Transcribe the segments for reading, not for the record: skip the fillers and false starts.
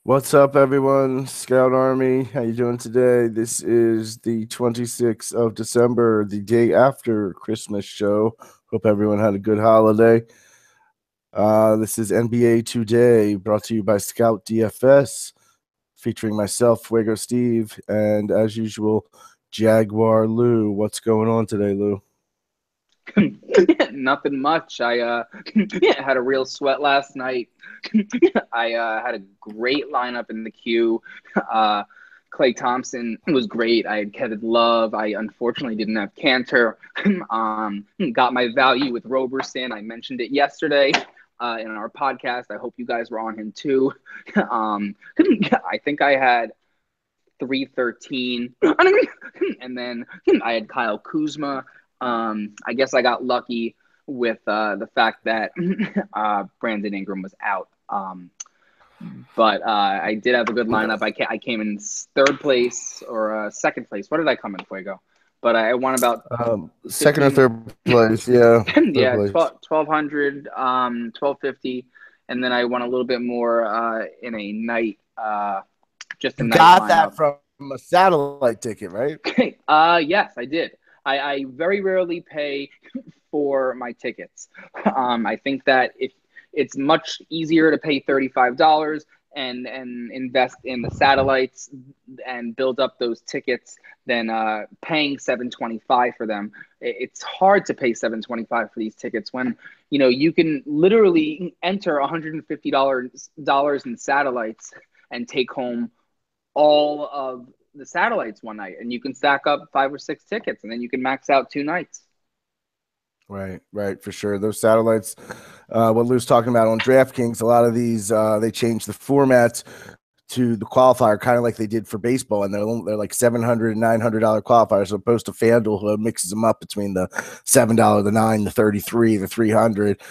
What's up, everyone? Scout Army, how you doing today? This is the 26th of December, the day after Christmas show. Hope everyone had a good holiday. This is NBA Today, brought to you by Scout DFS, featuring myself, Fuego Steve, and as usual, Jaguar Lou. What's going on today, Lou? Nothing much. I had a real sweat last night. I had a great lineup in the queue. Uh, Clay Thompson was great. I had Kevin Love. I unfortunately didn't have Cantor. Got my value with Roberson. I mentioned it yesterday in our podcast. I hope you guys were on him too. I think I had 313, and then I had Kyle Kuzma. I guess I got lucky with the fact that Brandon Ingram was out. But I did have a good lineup. I came in third place or second place. What did I come in, Fuego? But I won about Second or 15, third place, yeah, third yeah, place. 1200, 1250. And then I won a little bit more in a night, just a You night got that lineup. from a satellite ticket, right? Yes, I did. I very rarely pay for my tickets. I think that if it's much easier to pay $35 and invest in the satellites and build up those tickets than paying 725 for them. It's hard to pay 725 for these tickets when you can literally enter $150 in satellites and take home all of the satellites one night, and you can stack up 5 or 6 tickets, and then you can max out 2 nights. Right, right, for sure. Those satellites, what Lou's talking about on DraftKings, a lot of these they changed the formats to the qualifier, kind of like they did for baseball, and they're like $700 and $900 qualifiers, as opposed to FanDuel, who mixes them up between the $7, the nine, the 33, the 300.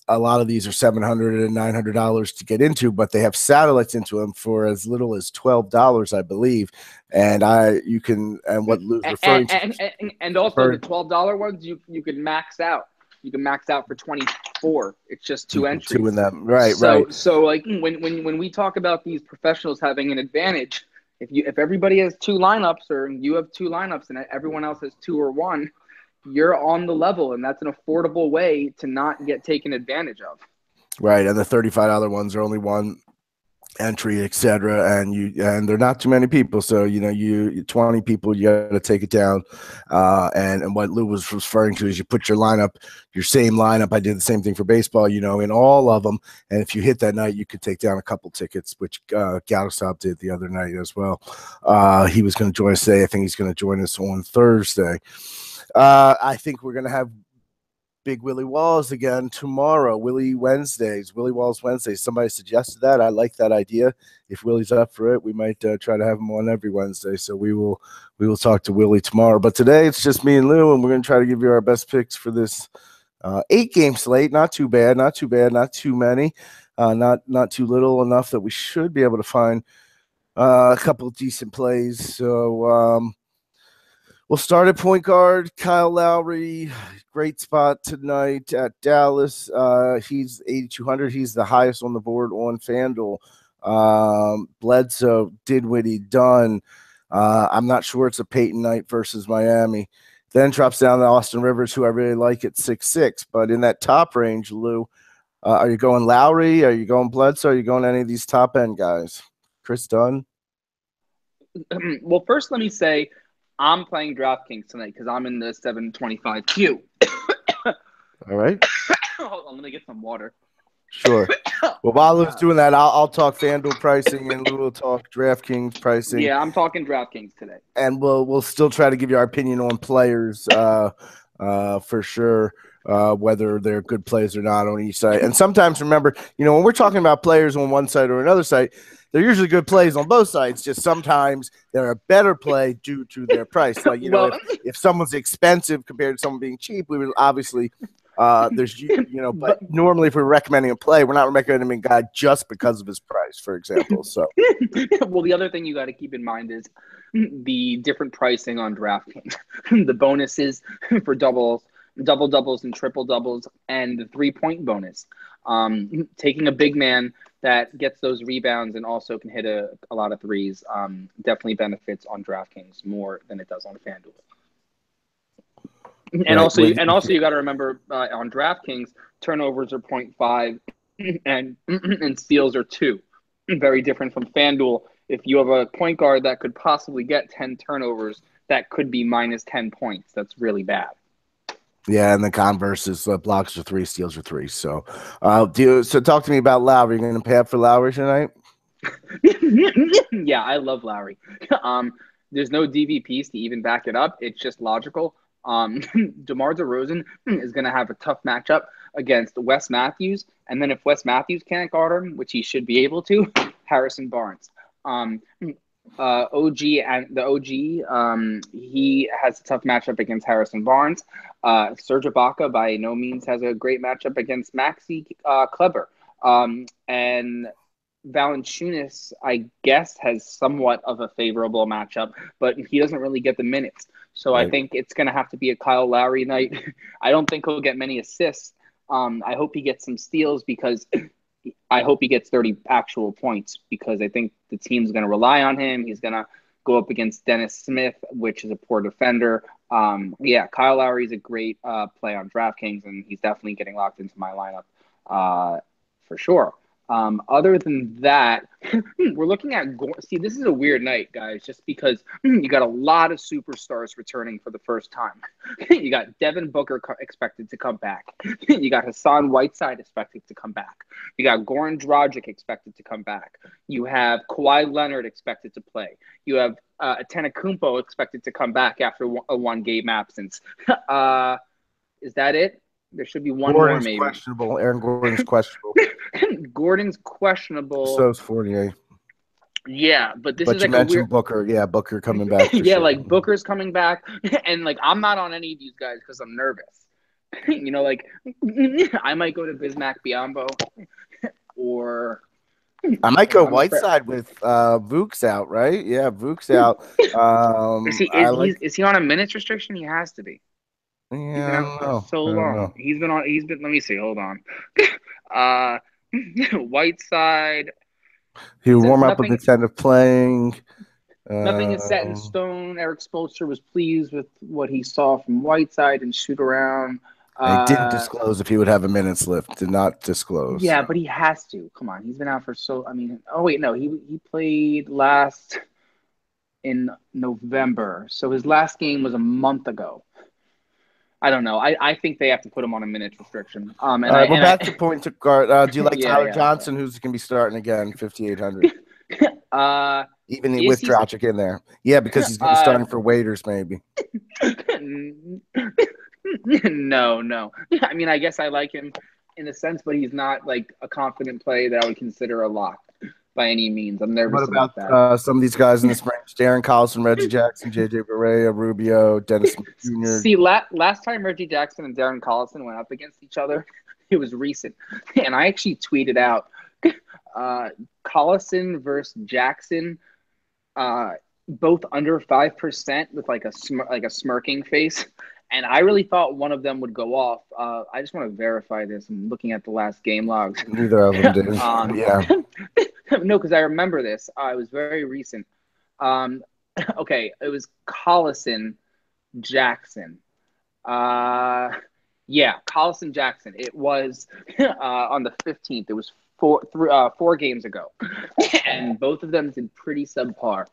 A lot of these are $700 and $900 to get into, but they have satellites into them for as little as $12, I believe. And you can, and what Lou's and referring to, and also the $12 ones you can max out. You can max out for 24. It's just two two in entries. them. Right, right. So like when we talk about these professionals having an advantage, if everybody has two lineups or you have two lineups and everyone else has two or one, you're on the level, and that's an affordable way to not get taken advantage of. Right. And the $35 ones are only one entry, etc. And they're not too many people. So, you 20 people, you gotta take it down. And what Lou was referring to is you put your same lineup. I did the same thing for baseball, in all of them. And if you hit that night, you could take down a couple tickets, which Galasop did the other night as well. He was going to join us today. I think he's going to join us on Thursday. I think we're going to have Big Willie Walls again tomorrow. Willie Walls Wednesdays. Somebody suggested that. I like that idea. If Willie's up for it, we might try to have him on every Wednesday. So we will talk to Willie tomorrow. But today it's just me and Lou, and we're going to try to give you our best picks for this 8-game slate. Not too bad. Not too bad. Not too many. Not too little enough that we should be able to find a couple of decent plays. So we'll start at point guard. Kyle Lowry, great spot tonight at Dallas. He's 8,200. He's the highest on the board on FanDuel. Bledsoe, Dinwiddie, Dunn. I'm not sure it's a Peyton night versus Miami. Then drops down to Austin Rivers, who I really like at 6'6". But in that top range, Lou, are you going Lowry? Are you going Bledsoe? Are you going any of these top end guys? Chris Dunn? Well, first let me say I'm playing DraftKings tonight because I'm in the 725 queue. All right. Hold on, let me get some water. Sure. Well, while Lou's doing that, I'll talk FanDuel pricing and Lou will talk DraftKings pricing, Yeah, I'm talking DraftKings today. and we'll still try to give you our opinion on players, for sure, whether they're good plays or not on each side. And sometimes remember, when we're talking about players on one side or another side, they're usually good plays on both sides. Just sometimes they're a better play due to their price. Like Well, if someone's expensive compared to someone being cheap, we would obviously. But normally if we're recommending a play, we're not recommending a guy just because of his price, for example. So, well, the other thing you got to keep in mind is the different pricing on DraftKings, the bonuses for doubles double doubles and triple doubles, and the 3-point bonus. Taking a big man that gets those rebounds and also can hit a lot of threes definitely benefits on DraftKings more than it does on FanDuel. And also, you got to remember on DraftKings, turnovers are 0.5 and steals are 2. Very different from FanDuel. If you have a point guard that could possibly get 10 turnovers, that could be minus 10 points. That's really bad. Yeah, and the converse is blocks are 3, steals are 3. So, so talk to me about Lowry. You're going to pay up for Lowry tonight? Yeah, I love Lowry. There's no DVPs to even back it up. It's just logical. DeMar DeRozan is going to have a tough matchup against Wes Matthews, and then if Wes Matthews can't guard him, which he should be able to, Harrison Barnes. OG and the OG, he has a tough matchup against Harrison Barnes. Serge Ibaka by no means has a great matchup against Maxi Kleber. And Valanciunas, I guess, has somewhat of a favorable matchup, but he doesn't really get the minutes. So right. I think it's going to have to be a Kyle Lowry night. I don't think he'll get many assists. I hope he gets some steals because I hope he gets 30 actual points because I think the team's going to rely on him. He's going to go up against Dennis Smith, which is a poor defender. Yeah, Kyle Lowry is a great play on DraftKings, and he's definitely getting locked into my lineup for sure. Other than that, we're looking at see, this is a weird night, guys, just because you got a lot of superstars returning for the first time. You got Devin Booker expected to come back. You got Hassan Whiteside expected to come back. You got Goran Dragic expected to come back. You have Kawhi Leonard expected to play. You have Antetokounmpo expected to come back after a one-game absence. Is that it? There should be one Gordon's more, maybe. Questionable. Aaron Gordon's questionable. Gordon's questionable. So is Fournier. Yeah, but this but is you like mentioned a weird... Booker. Yeah, Booker coming back. Yeah, sure. like Booker's coming back, and like I'm not on any of these guys because I'm nervous. You know, like I might go to Bismack Biyombo, or I might go Whiteside with Vooks out, right? Yeah, Vooks out. Is he on a minutes restriction? He has to be. Yeah, He's been out for so long. He's been. Let me see. Hold on. Whiteside. He will warm up with the intent of playing. Nothing is set in stone. Eric Spoelstra was pleased with what he saw from Whiteside and shoot around. He didn't disclose if he would have a minutes lift. Did not disclose. Yeah, but he has to. Come on, he's been out for so. I mean, oh wait, no, he played last in November, so his last game was a month ago. I don't know. I think they have to put him on a minutes restriction. Back to point to guard. Do you like Tyler Johnson, who's going to be starting again, 5,800? Even with Dragic in there. Yeah, because he's going to be starting for Waiters, maybe. No. I mean, I guess I like him in a sense, but he's not like a confident play that I would consider a lock by any means. I'm nervous about that. Some of these guys in this range: Darren Collison, Reggie Jackson, JJ Barea, Rubio, Dennis Smith Jr. See, last time Reggie Jackson and Darren Collison went up against each other, it was recent, and I actually tweeted out Collison versus Jackson, both under 5% with like a smirking face. And I really thought one of them would go off. I just want to verify this. I'm looking at the last game logs. Neither of them did. Yeah. No, because I remember this. It was very recent. Okay, it was Collison Jackson. Yeah, Collison Jackson. It was on the 15th. It was 4 games ago. And both of them did pretty subpar.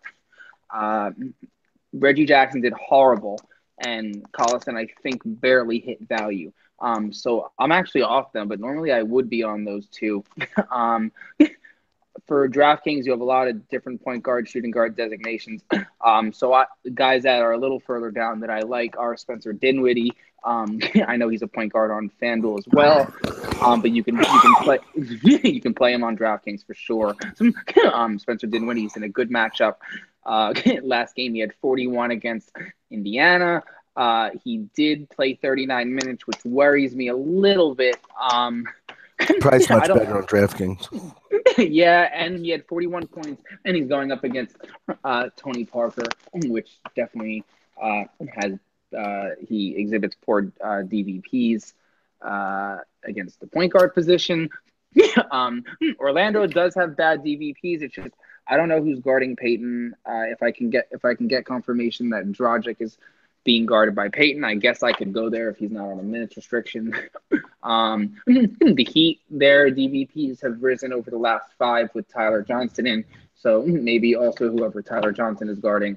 Reggie Jackson did horrible. And Collison, I think, barely hit value. So I'm actually off them, but normally I would be on those two. For DraftKings, you have a lot of different point guard, shooting guard designations. So guys that are a little further down that I like are Spencer Dinwiddie. I know he's a point guard on FanDuel as well, but you can play you can play him on DraftKings for sure. Spencer Dinwiddie's in a good matchup. Last game he had 41 against Indiana. He did play 39 minutes, which worries me a little bit. Price much better on DraftKings. Yeah, and he had 41 points, and he's going up against Tony Parker, which definitely has he exhibits poor DVPs against the point guard position. Orlando does have bad DVPs. It's just I don't know who's guarding Peyton. If I can get confirmation that Dragic is being guarded by Peyton, I guess I could go there if he's not on a minutes restriction. The Heat, their DVPs have risen over the last 5 with Tyler Johnson in. So maybe also whoever Tyler Johnson is guarding,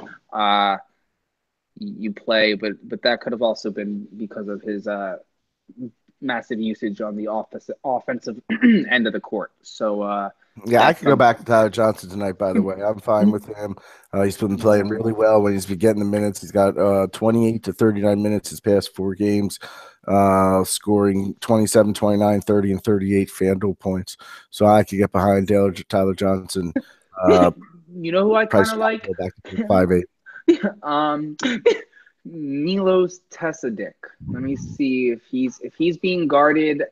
you play. But that could have also been because of his massive usage on the offensive end of the court. So yeah, I could go back to Tyler Johnson tonight, by the way. I'm fine with him. He's been playing really well when he's been getting the minutes. He's got 28 to 39 minutes his past 4 games, scoring 27, 29, 30, and 38 FanDuel points. So I could get behind Tyler Johnson. You know who I kind of like? Back to 5'8". Milos Tesadek. Let me see if he's being guarded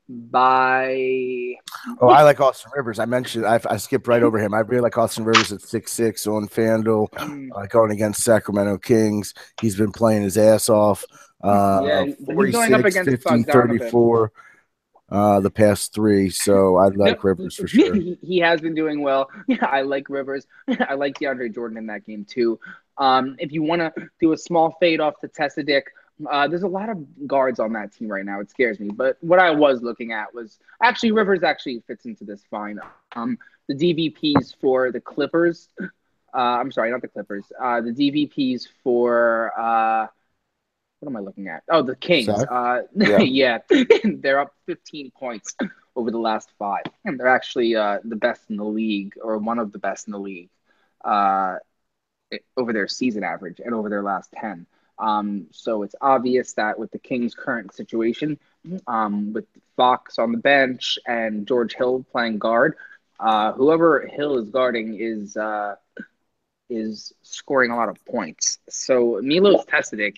by. Oh, I like Austin Rivers. I mentioned I skipped right over him. I really like Austin Rivers at 6'6" on FanDuel, going against Sacramento Kings. He's been playing his ass off. He's going up against 50, 34. The past 3, so I like Rivers for sure. He has been doing well. I like Rivers. I like DeAndre Jordan in that game too. If you want to do a small fade off to Tesadek, there's a lot of guards on that team right now. It scares me. But what I was looking at was actually Rivers actually fits into this fine. The DVPs for the Clippers. I'm sorry, not the Clippers. The DVPs for what am I looking at? Oh, the Kings. Yeah, they're up 15 points over the last 5, and they're actually the best in the league, or one of the best in the league, over their season average and over their last 10. So it's obvious that with the Kings' current situation, with Fox on the bench and George Hill playing guard, whoever Hill is guarding is scoring a lot of points. So Milos Tesadek,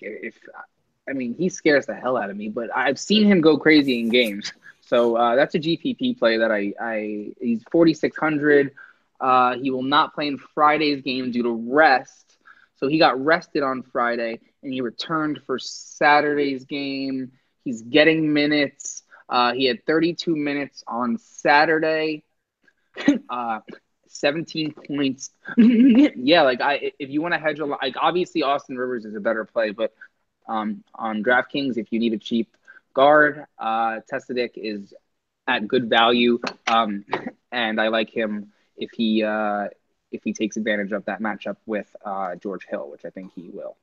he scares the hell out of me, but I've seen him go crazy in games. So that's a GPP play that he's 4,600. He will not play in Friday's game due to rest. So he got rested on Friday, and he returned for Saturday's game. He's getting minutes. He had 32 minutes on Saturday. 17 points. Yeah, if you want to hedge a lot, obviously Austin Rivers is a better play, but on DraftKings, if you need a cheap guard, Tesadek is at good value, and I like him if he takes advantage of that matchup with George Hill, which I think he will.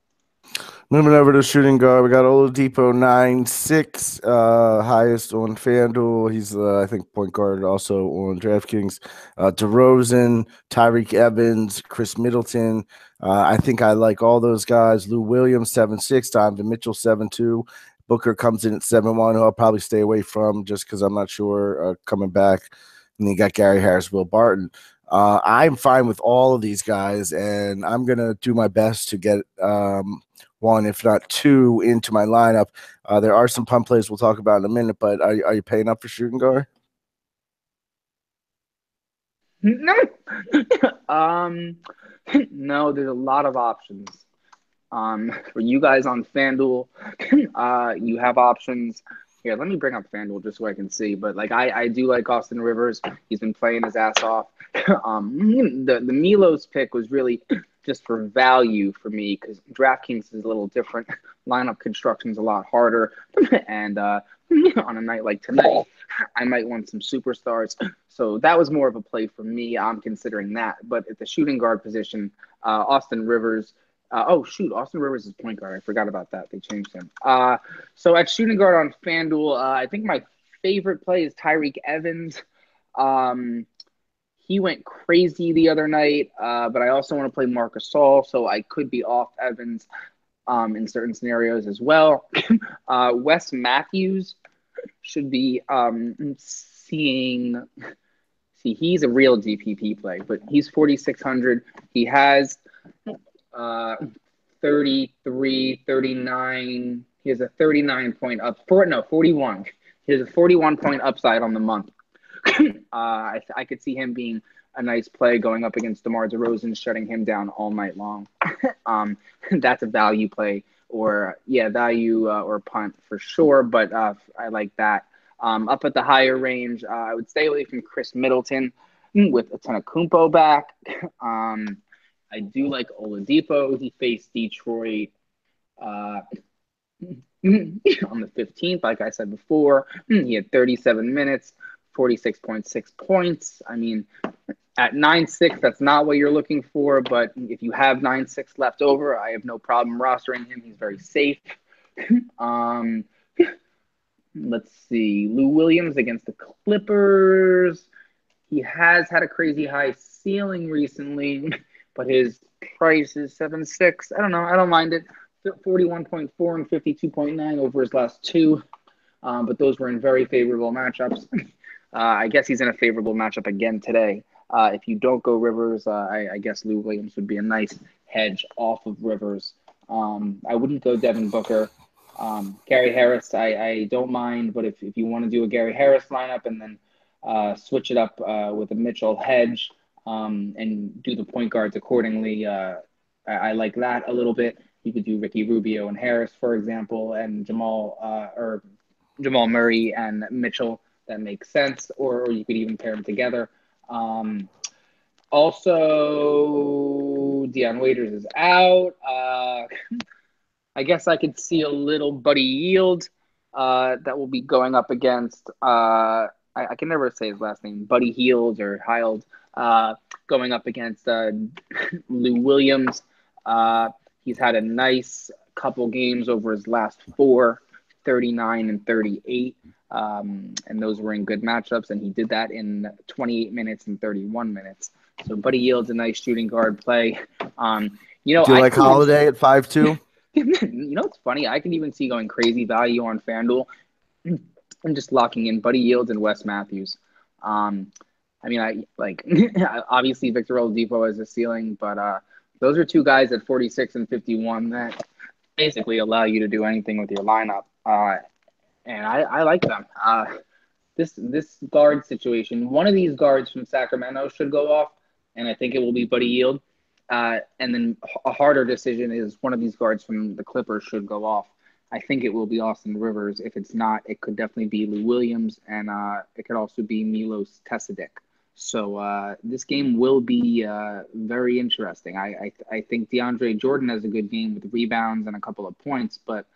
Moving over to shooting guard, we got Oladipo 9'6", highest on FanDuel. He's I think point guard also on DraftKings. DeRozan, Tyreek Evans, Chris Middleton. I think I like all those guys. Lou Williams 7'6", Donovan Mitchell 7'2". Booker comes in at 7'1", who I'll probably stay away from just because I'm not sure coming back. And then you got Gary Harris, Will Barton. I'm fine with all of these guys, and I'm going to do my best to get 1, if not 2, into my lineup. There are some pump plays we'll talk about in a minute, but are you paying up for shooting guard? No. No, there's a lot of options. For you guys on FanDuel, you have options. Here, let me bring up FanDuel just so I can see. But I do like Austin Rivers. He's been playing his ass off. The Milos pick was really just for value for me because DraftKings is a little different. Lineup construction's a lot harder. And on a night like tonight, I might want some superstars. So that was more of a play for me. I'm considering that. But at the shooting guard position, Austin Rivers. Austin Rivers is point guard. I forgot about that. They changed him. So at shooting guard on FanDuel, I think my favorite play is Tyreek Evans. He went crazy the other night, but I also want to play Marc Gasol, so I could be off Evans in certain scenarios as well. Wes Matthews should be seeing. See, he's a real GPP play, but he's 4,600. He has 33, 39. He has a 39 point 41. He has a 41 point upside on the month. I could see him being a nice play going up against DeMar DeRozan, shutting him down all night long. That's a value play or value or punt for sure. But I like that. Up at the higher range, I would stay away from Chris Middleton with Kumpo back. I do like Oladipo. He faced Detroit on the 15th, like I said before. He had 37 minutes, 46.6 points. I mean, at 9-6, that's not what you're looking for, but if you have 9-6 left over, I have no problem rostering him. He's very safe. Let's see. Lou Williams against the Clippers. He has had a crazy high ceiling recently, but his price is 7.6. I don't know. I don't mind it. 41.4 and 52.9 over his last two. But those were in very favorable matchups. I guess he's in a favorable matchup again today. If you don't go Rivers, I guess Lou Williams would be a nice hedge off of Rivers. I wouldn't go Devin Booker. Gary Harris, I don't mind, but if you want to do a Gary Harris lineup and then switch it up with a Mitchell hedge and do the point guards accordingly, I like that a little bit. You could do Ricky Rubio and Harris, for example, and Jamal Murray and Mitchell. That makes sense. Or you could even pair them together. Also, Deion Waiters is out. I guess I could see a little Buddy Yield that will be going up against I can never say his last name, Buddy Hield or Hield, going up against Lou Williams. He's had a nice couple games over his last four, 39 and 38. And those were in good matchups, and he did that in 28 minutes and 31 minutes. So Buddy Yield's a nice shooting guard play. Do you like Holiday at 5'2"? It's funny. I can even see going crazy value on FanDuel. I'm just locking in Buddy Yield and Wes Matthews. I like obviously Victor Oladipo has a ceiling, but those are two guys at 46 and 51 that basically allow you to do anything with your lineup. And I like them. This guard situation, one of these guards from Sacramento should go off, and I think it will be Buddy Yield. And then a harder decision is one of these guards from the Clippers should go off. I think it will be Austin Rivers. If it's not, it could definitely be Lou Williams, and it could also be Milos Tesadek. So this game will be very interesting. I think DeAndre Jordan has a good game with rebounds and a couple of points, but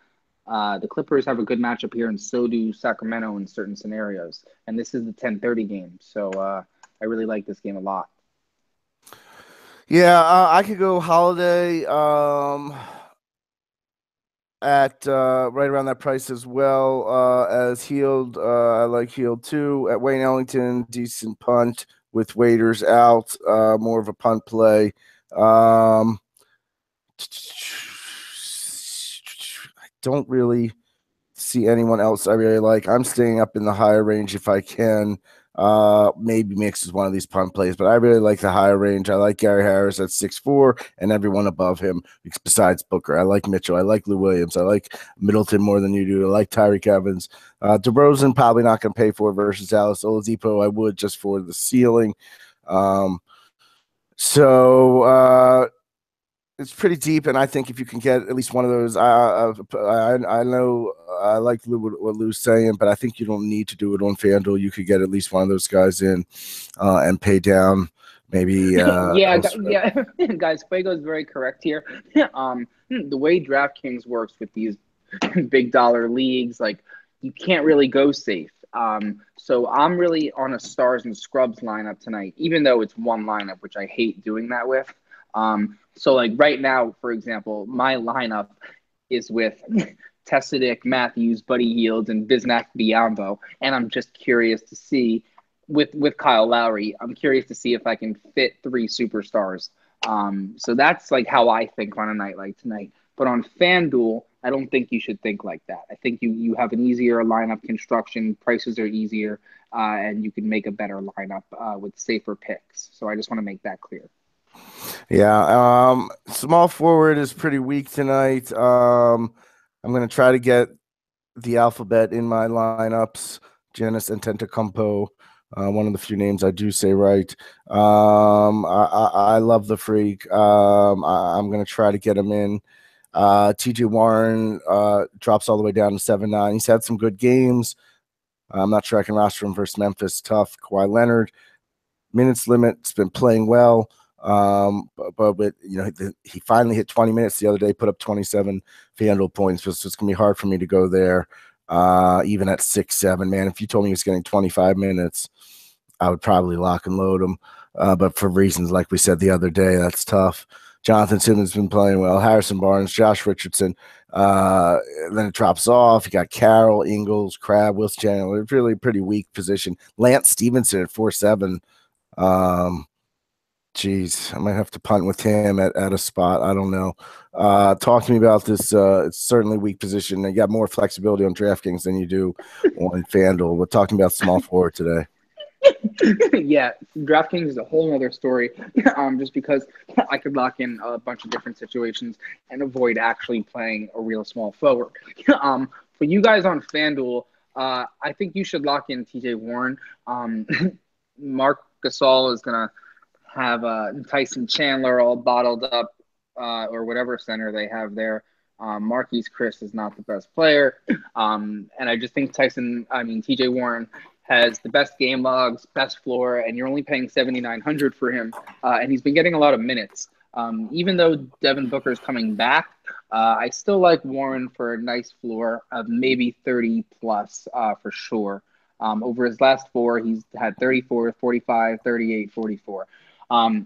the Clippers have a good matchup here, and so do Sacramento in certain scenarios. And this is the 10:30 game, so I really like this game a lot. Yeah, I could go Holiday at right around that price as well as Hield. I like Hield too. At Wayne Ellington, decent punt with Waiters out, more of a punt play. I don't really see anyone else I really like. I'm staying up in the higher range if I can. Maybe mixes one of these punt plays, but I really like the higher range. I like Gary Harris at 6'4", and everyone above him besides Booker. I like Mitchell. I like Lou Williams. I like Middleton more than you do. I like Tyreke Evans. DeRozan probably not going to pay for versus Dallas. Oladipo I would just for the ceiling. It's pretty deep, and I think if you can get at least one of those, I know I like what Lou's saying, but I think you don't need to do it on FanDuel. You could get at least one of those guys in and pay down maybe. Guys, Fuego is very correct here. The way DraftKings works with these big dollar leagues, like you can't really go safe. So I'm really on a stars and scrubs lineup tonight, even though it's one lineup, which I hate doing that with. So like right now, for example, my lineup is with Tesadek, Matthews, Buddy Yield, and Bismack Biyombo. And I'm just curious to see with Kyle Lowry, I'm curious to see if I can fit three superstars. So that's like how I think on a night like tonight. But on FanDuel, I don't think you should think like that. I think you have an easier lineup construction, prices are easier, and you can make a better lineup with safer picks. So I just want to make that clear. Yeah, small forward is pretty weak tonight. I'm going to try to get the alphabet in my lineups. Giannis Antetokounmpo, one of the few names I do say right. I love the freak. I'm going to try to get him in. TJ Warren drops all the way down to 7-9. He's had some good games. I'm not sure I can roster him versus Memphis. Tough. Kawhi Leonard, minutes limit, has been playing well. But with, he finally hit 20 minutes the other day, put up 27 FanDuel points. So it's gonna be hard for me to go there. Even at 6-7, man. If you told me he was getting 25 minutes, I would probably lock and load him. But for reasons like we said the other day, that's tough. Jonathan Simmons has been playing well. Harrison Barnes, Josh Richardson. Then it drops off. You got Carroll, Ingles, Crabbe, Wilson Chandler. It's really a pretty weak position. Lance Stevenson at 4-7. Geez, I might have to punt with him at a spot. I don't know. Talk to me about this. It's certainly weak position. You got more flexibility on DraftKings than you do on FanDuel. We're talking about small forward today. Yeah, DraftKings is a whole other story. Just because I could lock in a bunch of different situations and avoid actually playing a real small forward. For you guys on FanDuel, I think you should lock in TJ Warren. Mark Gasol is gonna have Tyson Chandler all bottled up, or whatever center they have there. Marquise Chris is not the best player, and I just think TJ Warren has the best game logs, best floor, and you're only paying $7,900 for him, and he's been getting a lot of minutes. Even though Devin Booker is coming back, I still like Warren for a nice floor of maybe 30 plus for sure. Over his last four, he's had 34, 45, 38, 44.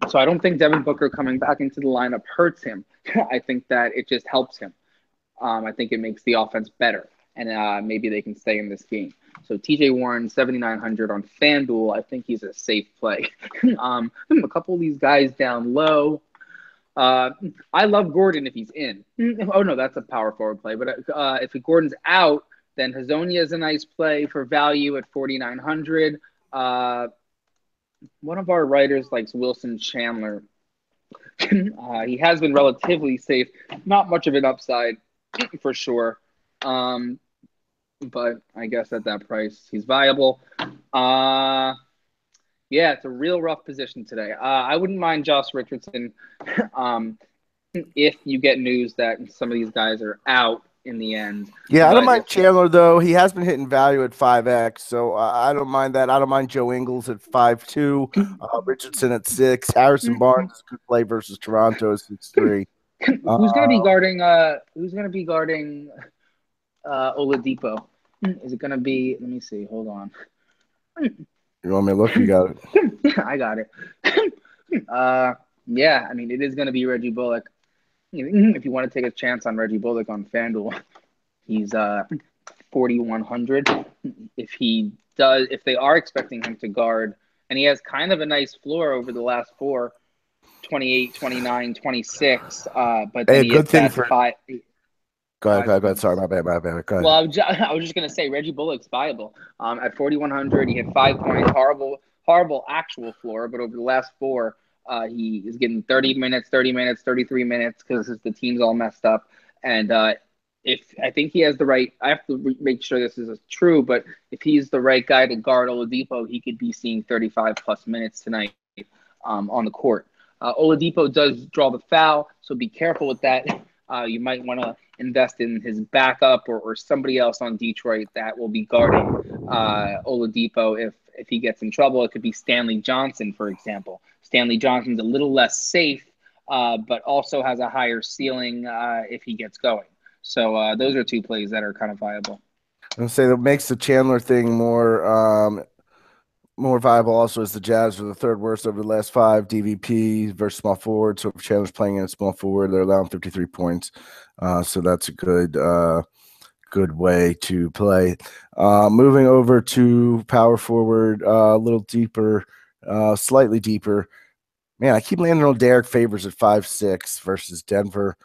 So I don't think Devin Booker coming back into the lineup hurts him. I think that it just helps him. I think it makes the offense better, and maybe they can stay in this game. So TJ Warren, 7,900 on FanDuel. I think he's a safe play. A couple of these guys down low. I love Gordon if he's in. Oh, no, that's a power forward play. But if Gordon's out, then Hazonia is a nice play for value at 4,900. One of our writers likes Wilson Chandler. He has been relatively safe. Not much of an upside for sure. But I guess at that price, he's viable. Yeah, it's a real rough position today. I wouldn't mind Josh Richardson if you get news that some of these guys are out in the end. Yeah, I don't mind Chandler, though. He has been hitting value at 5X, so I don't mind that. I don't mind Joe Ingles at 5.2, Richardson at 6. Harrison Barnes is a good play versus Toronto at 6.3. Who's going to be guarding Oladipo? Is it going to be – let me see. Hold on. You want me to look? You got it. I got it. Yeah, I mean, it is going to be Reggie Bullock. If you want to take a chance on Reggie Bullock on FanDuel, he's 4,100. If they are expecting him to guard, and he has kind of a nice floor over the last four, 28, 29, 26. But then a good thing for five. Go ahead. Sorry, my bad. Go ahead. Well, I was just gonna say Reggie Bullock's viable. At 4,100, he had 5 points, horrible actual floor, but over the last four, he is getting 30 minutes, 33 minutes because the team's all messed up. And if I think he has the right, I have to make sure this is true, but if he's the right guy to guard Oladipo, he could be seeing 35 plus minutes tonight on the court. Oladipo does draw the foul, so be careful with that. You might want to invest in his backup or somebody else on Detroit that will be guarding Oladipo if he gets in trouble. It could be Stanley Johnson, for example. Stanley Johnson's a little less safe, but also has a higher ceiling if he gets going. So those are two plays that are kind of viable. I'm going to say that makes the Chandler thing more viable also is the Jazz are the third worst over the last 5 DVP versus small forward. So if Chandler's playing in a small forward, they're allowing 53 points. So that's a good way to play. Moving over to power forward, a little deeper, slightly deeper. Man, I keep landing on Derek Favors at 5'6" versus Denver.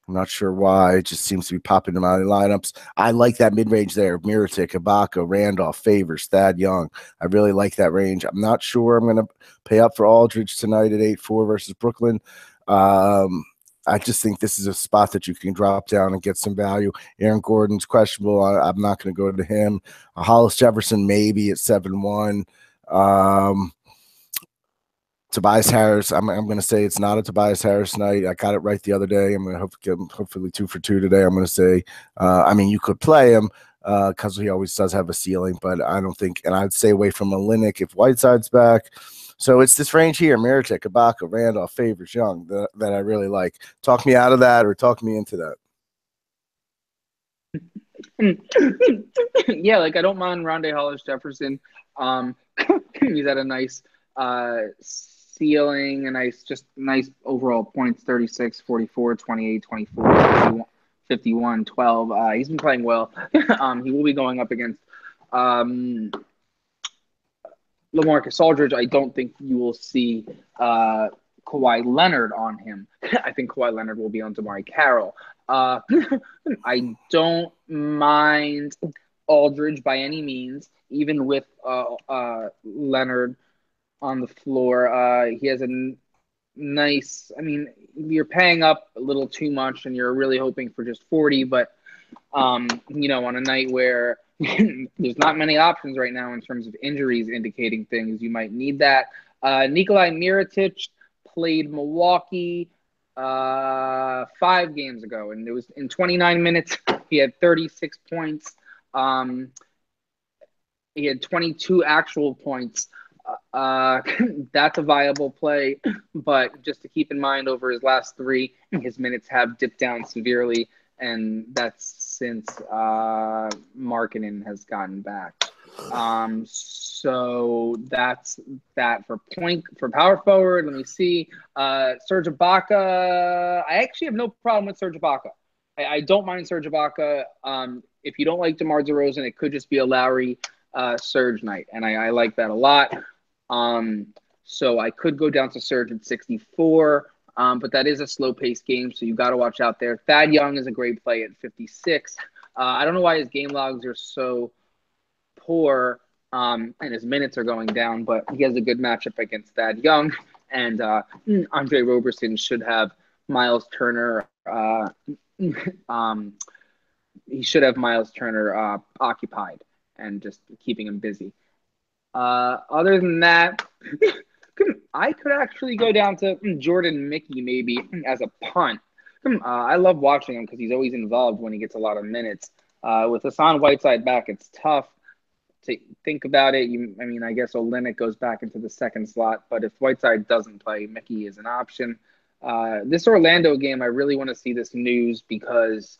I'm not sure why. It just seems to be popping in my lineups. I like that mid-range there. Mirotic, Ibaka, Randolph, Favors, Thad Young. I really like that range. I'm not sure I'm going to pay up for Aldridge tonight at 8-4 versus Brooklyn. I just think this is a spot that you can drop down and get some value. Aaron Gordon's questionable. I'm not going to go to him. Hollis Jefferson maybe at 7-1. Tobias Harris. I'm going to say it's not a Tobias Harris night. I got it right the other day. I'm going to get hopefully 2 for 2 today. I'm going to say, I mean, you could play him because he always does have a ceiling, but I don't think, and I'd stay away from Olynyk if Whiteside's back. So it's this range here: Mirotic, Ibaka, Randolph, Favors, Young, that I really like. Talk me out of that, or talk me into that. Yeah, like I don't mind Rondé Hollis Jefferson. He's at a nice ceiling, a nice overall points: 36, 44, 28, 24, 51, 12. He's been playing well. He will be going up against LaMarcus Aldridge. I don't think you will see Kawhi Leonard on him. I think Kawhi Leonard will be on DeMarre Carroll. I don't mind Aldridge by any means, even with Leonard on the floor. He has a nice, I mean, you're paying up a little too much and you're really hoping for just 40, but, on a night where there's not many options right now in terms of injuries indicating things, you might need that. Nikolai Mirotic played Milwaukee 5 games ago, and it was in 29 minutes. He had 36 points. He had 22 actual points. That's a viable play, but just to keep in mind, over his last 3, his minutes have dipped down severely, and that's since Markkanen has gotten back. So that's that for power forward. Let me see. Serge Ibaka. I actually have no problem with Serge Ibaka. I don't mind Serge Ibaka. If you don't like DeMar DeRozan, it could just be a Lowry Serge night, and I like that a lot. So I could go down to Serge at 64, but that is a slow-paced game, so you got to watch out there. Thad Young is a great play at 56. I don't know why his game logs are so poor and his minutes are going down, but he has a good matchup against Thad Young, and Andre Roberson should have Miles Turner. He should have Miles Turner occupied and just keeping him busy. Other than that, I could actually go down to Jordan Mickey maybe as a punt. I love watching him because he's always involved when he gets a lot of minutes. With Hassan Whiteside back, it's tough to think about it. I guess Olynyk goes back into the second slot, but if Whiteside doesn't play, Mickey is an option. This Orlando game, I really want to see this news because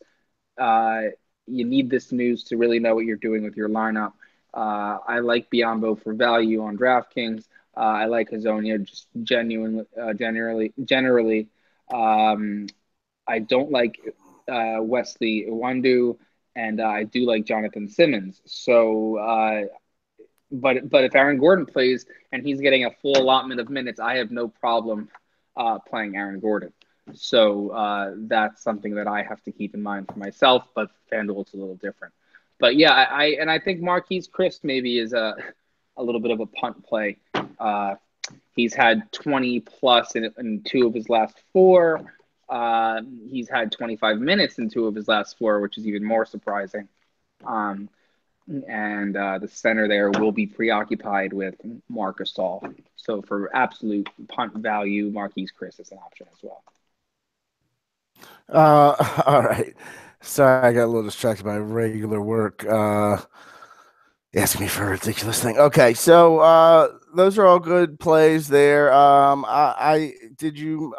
you need this news to really know what you're doing with your lineup. I like Biyombo for value on DraftKings. I like Hazonia just generally. I don't like Wesley Iwundu, and I do like Jonathan Simmons. So, but if Aaron Gordon plays and he's getting a full allotment of minutes, I have no problem playing Aaron Gordon. So that's something that I have to keep in mind for myself, but FanDuel's a little different. But yeah, I think Marquise Chriss maybe is a little bit of a punt play. He's had 20 plus in 2 of his last 4. He's had 25 minutes in 2 of his last 4, which is even more surprising. And the center there will be preoccupied with Marc Gasol. So for absolute punt value, Marquise Chriss is an option as well. All right. Sorry, I got a little distracted by regular work. Ask me for a ridiculous thing. Okay, so those are all good plays there. Did you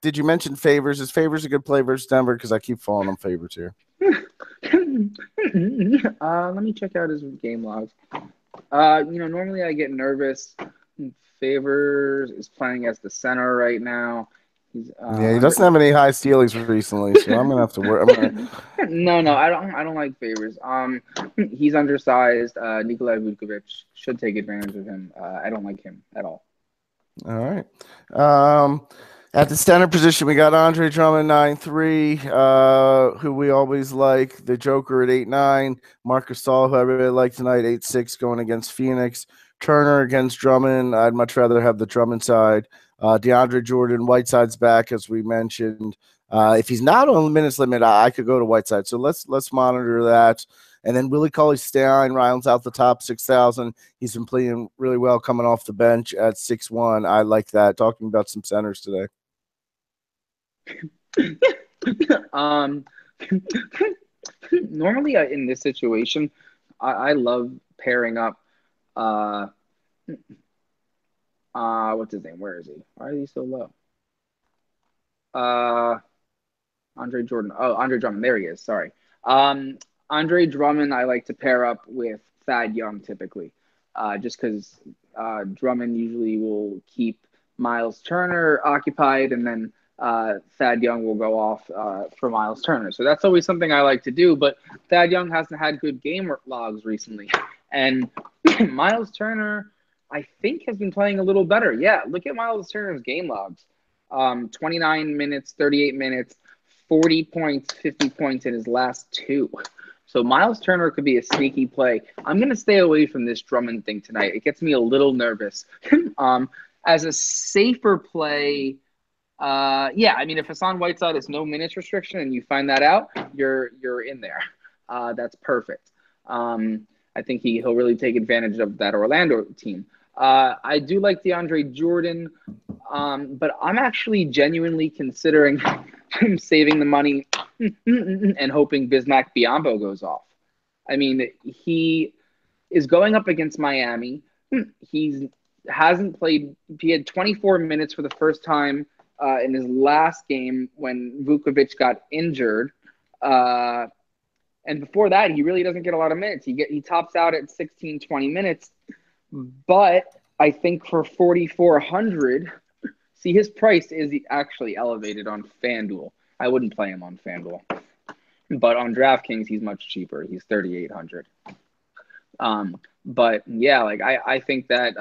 mention Favors? Is Favors a good play versus Denver? Because I keep falling on Favors here. Let me check out his game logs. Normally I get nervous. Favors is playing as the center right now. He doesn't have any high ceilings recently, so I'm gonna have to work. No, I don't like Favors. He's undersized. Nikolai Vukovic should take advantage of him. I don't like him at all. All right. At the center position, we got Andre Drummond 9-3, who we always like. The Joker at 8-9. Marc Gasol, who I really like tonight, 8-6, going against Phoenix. Turner against Drummond. I'd much rather have the Drummond side. DeAndre Jordan, Whiteside's back, as we mentioned. If he's not on the minutes limit, I could go to Whiteside. So let's monitor that. And then Willie Cauley-Stein rounds out the top 6,000. He's been playing really well coming off the bench at 6'1". I like that. Talking about some centers today. Normally in this situation, I love pairing up. What's his name? Where is he? Why is he so low? Andre Jordan. Oh, Andre Drummond. There he is. Sorry. Andre Drummond, I like to pair up with Thad Young typically, just because Drummond usually will keep Miles Turner occupied, and then Thad Young will go off for Miles Turner. So that's always something I like to do. But Thad Young hasn't had good game logs recently, and Miles Turner, I think, has been playing a little better. Yeah, look at Miles Turner's game logs. 29 minutes, 38 minutes, 40 points, 50 points in his last two. So Miles Turner could be a sneaky play. I'm going to stay away from this Drummond thing tonight. It gets me a little nervous. As a safer play, yeah, I mean, if Hassan Whiteside has no minutes restriction and you find that out, you're in there. That's perfect. I think he'll really take advantage of that Orlando team. I do like DeAndre Jordan, but I'm actually genuinely considering him saving the money and hoping Bismack Biyombo goes off. I mean, he is going up against Miami. He hasn't played. He had 24 minutes for the first time in his last game when Vucevic got injured. And before that, he really doesn't get a lot of minutes. He tops out at 16, 20 minutes. But I think for 4,400, see, his price is actually elevated on FanDuel. I wouldn't play him on FanDuel. But on DraftKings, he's much cheaper. He's 3,800. But yeah, like I think that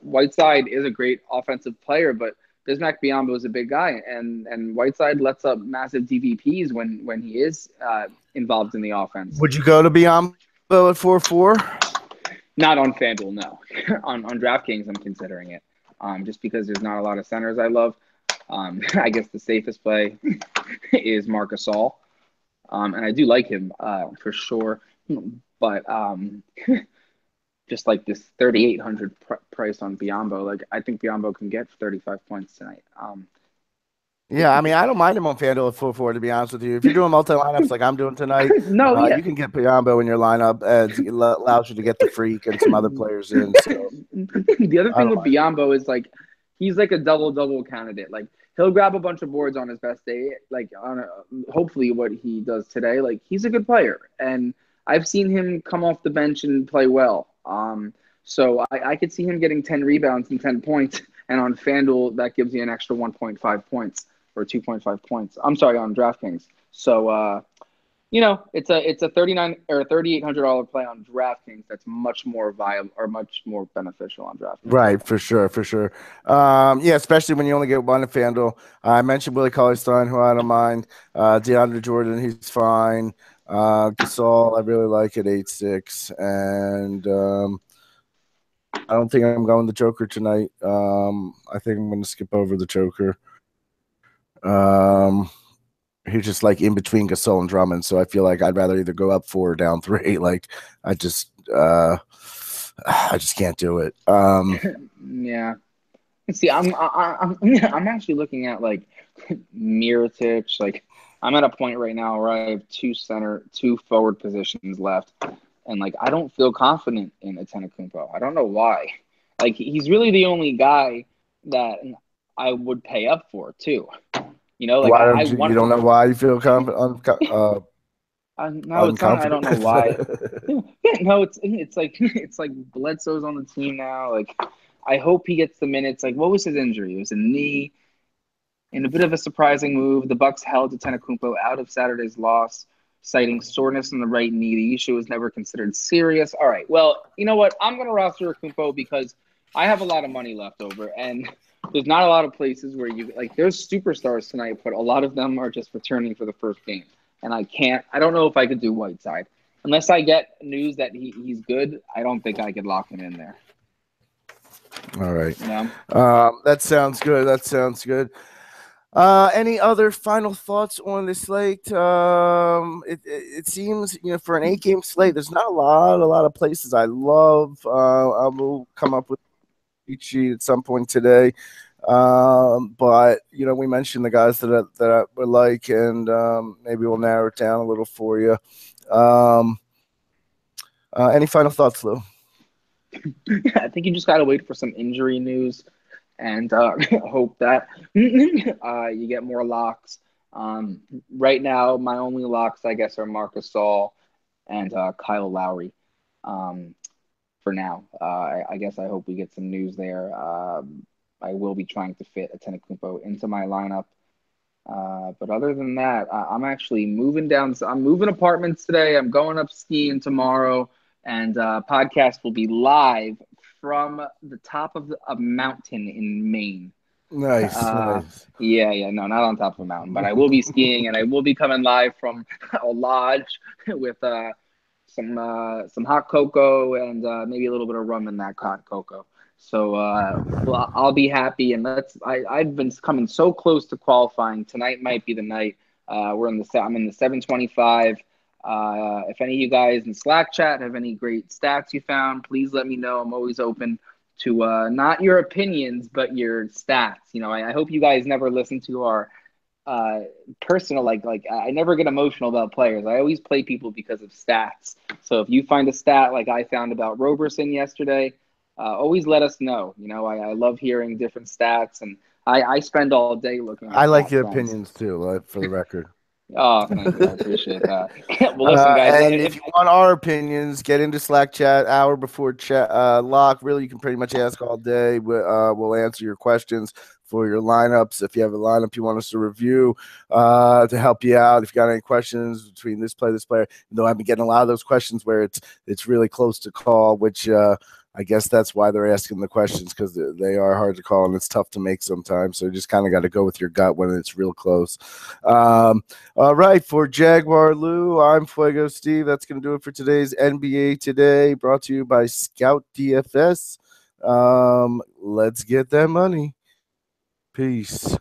Whiteside is a great offensive player, but Bismack Biyombo is a big guy, and Whiteside lets up massive DVPs when he is involved in the offense. Would you go to Biyombo at 4-4? Not on FanDuel, no. on DraftKings, I'm considering it, just because there's not a lot of centers I love. I guess the safest play is Marc Gasol, and I do like him for sure. But just like this 3,800 price on Biyombo, like I think Biyombo can get 35 points tonight. Yeah, I mean, I don't mind him on FanDuel at 4-4, to be honest with you. If you're doing multi-lineups like I'm doing tonight, yeah. You can get Biyombo in your lineup, as it allows you to get the freak and some other players in. So. The other thing with Biyombo is, like, he's like a double-double candidate. Like, he'll grab a bunch of boards on his best day, like hopefully what he does today. Like, he's a good player, and I've seen him come off the bench and play well. So I could see him getting 10 rebounds and 10 points, and on FanDuel, that gives you an extra 1.5 points. Or 2.5 points. I'm sorry, on DraftKings. So, it's a $39 or $3,800 play on DraftKings. That's much more viable or much more beneficial on DraftKings. Right, for sure. Yeah, especially when you only get one at FanDuel. I mentioned Willie Cauley-Stein, who I don't mind. DeAndre Jordan, he's fine. Gasol, I really like at 8-6, and I don't think I'm going the Joker tonight. I think I'm going to skip over the Joker. He's just like in between Gasol and Drummond, so I feel like I'd rather either go up 4 or down 3. Like I just can't do it. Yeah. See, I'm actually looking at like Mirotic. Like I'm at a point right now where I have 2 forward positions left, and like I don't feel confident in Antetokounmpo. I don't know why. Like he's really the only guy that I would pay up for too. Like you don't know why you feel confident. No, it's not. I don't know why. No, it's like Bledsoe's on the team now. Like I hope he gets the minutes. Like what was his injury? It was a knee. In a bit of a surprising move, the Bucks held Antetokounmpo out of Saturday's loss, citing soreness in the right knee. The issue was never considered serious. All right. Well, you know what? I'm gonna roster Kumpo because I have a lot of money left over, and there's not a lot of places where there's superstars tonight, but a lot of them are just returning for the first game. And I don't know if I could do Whiteside. Unless I get news that he's good, I don't think I could lock him in there. All right. Yeah. That sounds good. Any other final thoughts on the slate? It seems, for an 8-game slate, there's not a lot of places I love. I will come up with a cheat sheet at some point today. But we mentioned the guys that I would like, and maybe we'll narrow it down a little for you. Any final thoughts, Lou? I think you just gotta wait for some injury news and hope that you get more locks. Right now, my only locks, I guess, are Marcus Gasol and Kyle Lowry. For now, I guess I hope we get some news there. I will be trying to fit Antetokounmpo into my lineup. But other than that, I'm actually moving down. I'm moving apartments today. I'm going up skiing tomorrow, and podcast will be live from the top of a mountain in Maine. Nice, nice. Yeah, no, not on top of a mountain, but I will be skiing, and I will be coming live from a lodge with some hot cocoa and maybe a little bit of rum in that hot cocoa. So well, I'll be happy, and I've been coming so close to qualifying. Tonight might be the night. I'm in the 725. If any of you guys in Slack chat have any great stats you found, please let me know. I'm always open to not your opinions, but your stats. I hope you guys never listen to our personal, like I never get emotional about players. I always play people because of stats. So if you find a stat like I found about Roberson yesterday, always let us know. I love hearing different stats, and I spend all day looking at I like stats. your opinions too, for the record. Oh, thank you. I appreciate that. Well, listen, guys. And if you want our opinions, get into Slack chat hour before chat lock. Really, you can pretty much ask all day. We'll answer your questions for your lineups. If you have a lineup you want us to review to help you out, if you got any questions between this player, I've been getting a lot of those questions where it's really close to call, which I guess that's why they're asking the questions, because they are hard to call and it's tough to make sometimes. So you just kind of got to go with your gut when it's real close. All right. For Jaguar Lou, I'm Fuego Steve. That's going to do it for today's NBA Today, brought to you by Scout DFS. Let's get that money. Peace.